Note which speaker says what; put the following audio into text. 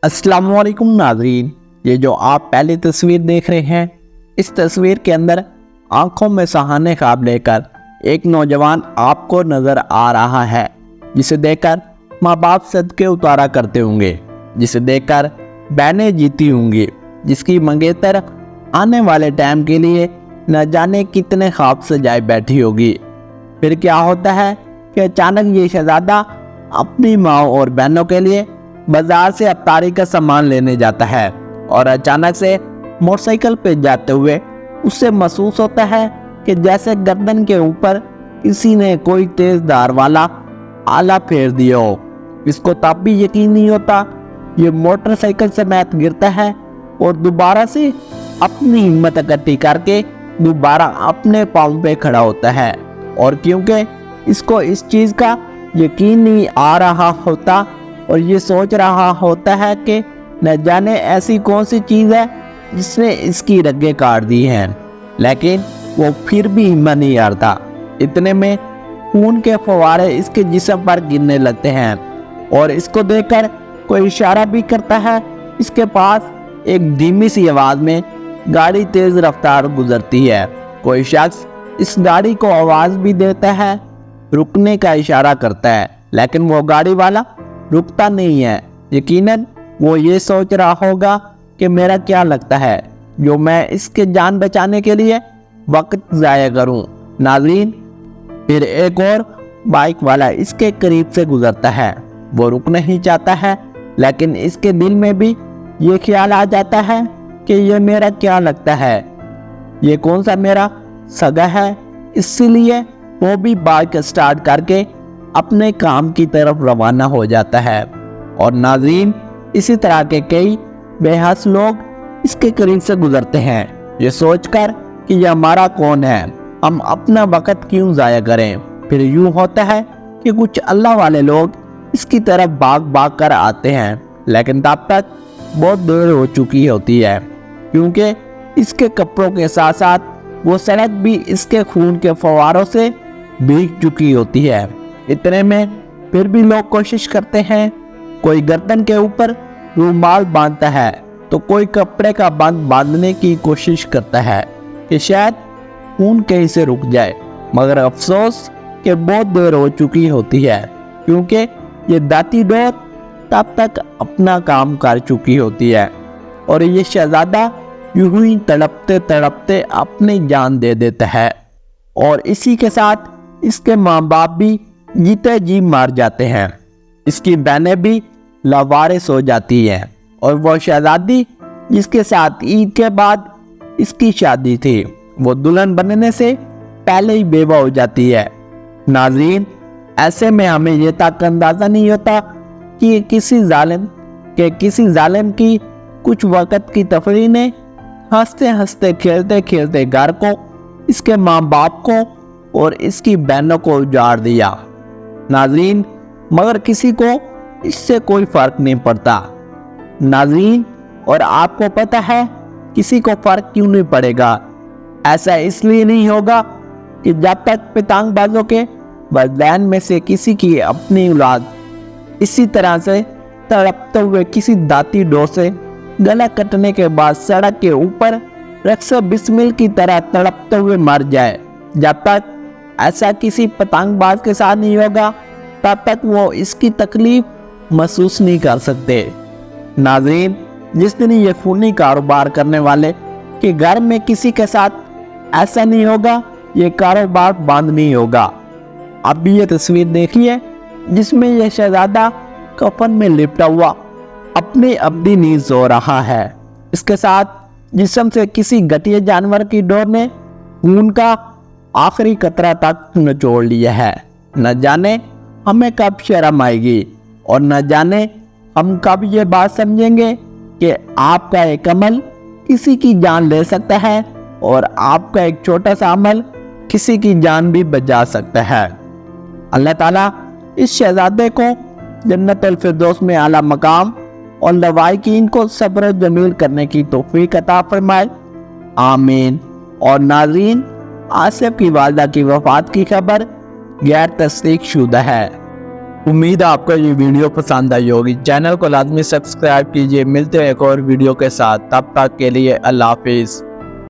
Speaker 1: अस्सलाम वालेकुम नाज़रीन, ये जो आप पहली तस्वीर देख रहे हैं, इस तस्वीर के अंदर आंखों में सुहाने ख्वाब लेकर एक नौजवान आपको नज़र आ रहा है, जिसे देखकर माँ बाप सदके उतारा करते होंगे, जिसे देखकर बहनें जीती होंगी, जिसकी मंगेतर आने वाले टाइम के लिए न जाने कितने ख्वाब सजाए बैठी होगी। फिर क्या होता है कि अचानक ये शहजादा अपनी माँ और बहनों के लिए बाजार से अफ्तारी का सामान लेने जाता है और अचानक से मोटरसाइकिल पे जाते हुए उससे महसूस होता है कि जैसे गर्दन के ऊपर किसी ने कोई तेज धार वाला आला फेर दिया हो। इसको तब भी यकीन नहीं होता। ये मोटरसाइकिल से मैथ गिरता है और दोबारा से अपनी हिम्मत इकट्ठी करके दोबारा अपने पाँव पे खड़ा होता है। और क्योंकि इसको इस चीज़ का यकीन नहीं आ रहा होता और ये सोच रहा होता है कि न जाने ऐसी कौन सी चीज़ है जिसने इसकी रगें काट दी हैं, लेकिन वो फिर भी हिम्मत नहीं हारता। इतने में खून के फव्वारे इसके जिस्म पर गिरने लगते हैं और इसको देखकर कोई इशारा भी करता है। इसके पास एक धीमी सी आवाज़ में गाड़ी तेज रफ्तार गुजरती है। कोई शख्स इस गाड़ी को आवाज़ भी देता है, रुकने का इशारा करता है, लेकिन वो गाड़ी वाला रुकता नहीं है। यकीनन वो ये सोच रहा होगा कि मेरा क्या लगता है जो मैं इसके जान बचाने के लिए वक्त ज़ाया करूं। नाज़रीन, फिर एक और बाइक वाला इसके करीब से गुजरता है। वो रुकना ही चाहता है, लेकिन इसके दिल में भी ये ख्याल आ जाता है कि ये मेरा क्या लगता है, ये कौन सा मेरा सगा है। इसीलिए वो भी बाइक स्टार्ट करके अपने काम की तरफ रवाना हो जाता है। और नाज़रीन, इसी तरह के कई बेहस लोग इसके करीब से गुजरते हैं, ये सोचकर कि ये हमारा कौन है, हम अपना वक्त क्यों ज़ाया करें। फिर यूँ होता है कि कुछ अल्लाह वाले लोग इसकी तरफ भाग भाग कर आते हैं, लेकिन तब तक बहुत देर हो चुकी होती है, क्योंकि इसके कपड़ों के साथ साथ वो सड़क भी इसके खून के फव्वारों से भीग चुकी होती है। इतने में फिर भी लोग कोशिश करते हैं। कोई गर्दन के ऊपर रुमाल बांधता है तो कोई कपड़े का बंद बांधने की कोशिश करता है कि शायद खून कहीं से रुक जाए, मगर अफसोस कि बहुत देर हो चुकी होती है, क्योंकि ये दाती डोर तब तक अपना काम कर चुकी होती है और ये शहजादा यूं ही तड़पते तड़पते अपनी जान दे देता है। और इसी के साथ इसके माँ बाप भी जीते जी मार जाते हैं। इसकी बहनें भी लावारिस हो जाती हैं और वो शहजादी जिसके साथ ईद के बाद इसकी शादी थी, वो दुल्हन बनने से पहले ही बेवा हो जाती है। नाज़रीन, ऐसे में हमें ये तक अंदाज़ा नहीं होता कि किसी जालिम की कुछ वक़्त की तफरी ने हंसते हंसते खेलते खेलते घर को, इसके माँ बाप को और इसकी बहनों को उजाड़ दिया। नाज़रीन, मगर किसी को इससे कोई फ़र्क नहीं पड़ता। नाज़रीन, और आपको पता है किसी को फ़र्क क्यों नहीं पड़ेगा? ऐसा इसलिए नहीं होगा कि जब तक पतंगबाजों के वालिदैन में से किसी की अपनी औलाद इसी तरह से तड़पते हुए किसी दाती डोर से गला कटने के बाद सड़क के ऊपर रक्स बिस्मिल की तरह तड़पते हुए मर जाए, जब तक ऐसा किसी पतंगबाज के साथ नहीं होगा तब तक वो इसकी तकलीफ महसूस नहीं कर सकते। नाज़रीन, जिस दिन ये खूनी कारोबार करने वाले के घर में किसी के साथ ऐसा नहीं होगा, ये कारोबार बंद नहीं होगा। अब ये तस्वीर देखिए जिसमें यह शहजादा कफन में लिपटा हुआ अपनी अब्दी नींद सो रहा है। इसके साथ जिस्म से किसी घटिया जानवर की डोर ने खून का आखिरी कतरा तक निचोड़ लिया है। न जाने हमें कब शर्म आएगी और न जाने हम कब ये बात समझेंगे कि आपका एक अमल किसी की जान ले सकता है और आपका एक छोटा सा अमल किसी की जान भी बचा सकता है। अल्लाह ताला इस शहजादे को जन्नतुल फिरदौस में आला मकाम और लवाइकीन को सब्र जमील करने की तौफीक अता फरमाए, आमीन। और नाज़रीन, आसिफ की वालिदा की वफ़ात की खबर गैर तस्दीक शुदा है। उम्मीद है आपको ये वीडियो पसंद आई होगी। चैनल को लाजमी सब्सक्राइब कीजिए। मिलते हैं एक और वीडियो के साथ, तब तक के लिए अल्लाह हाफिज़।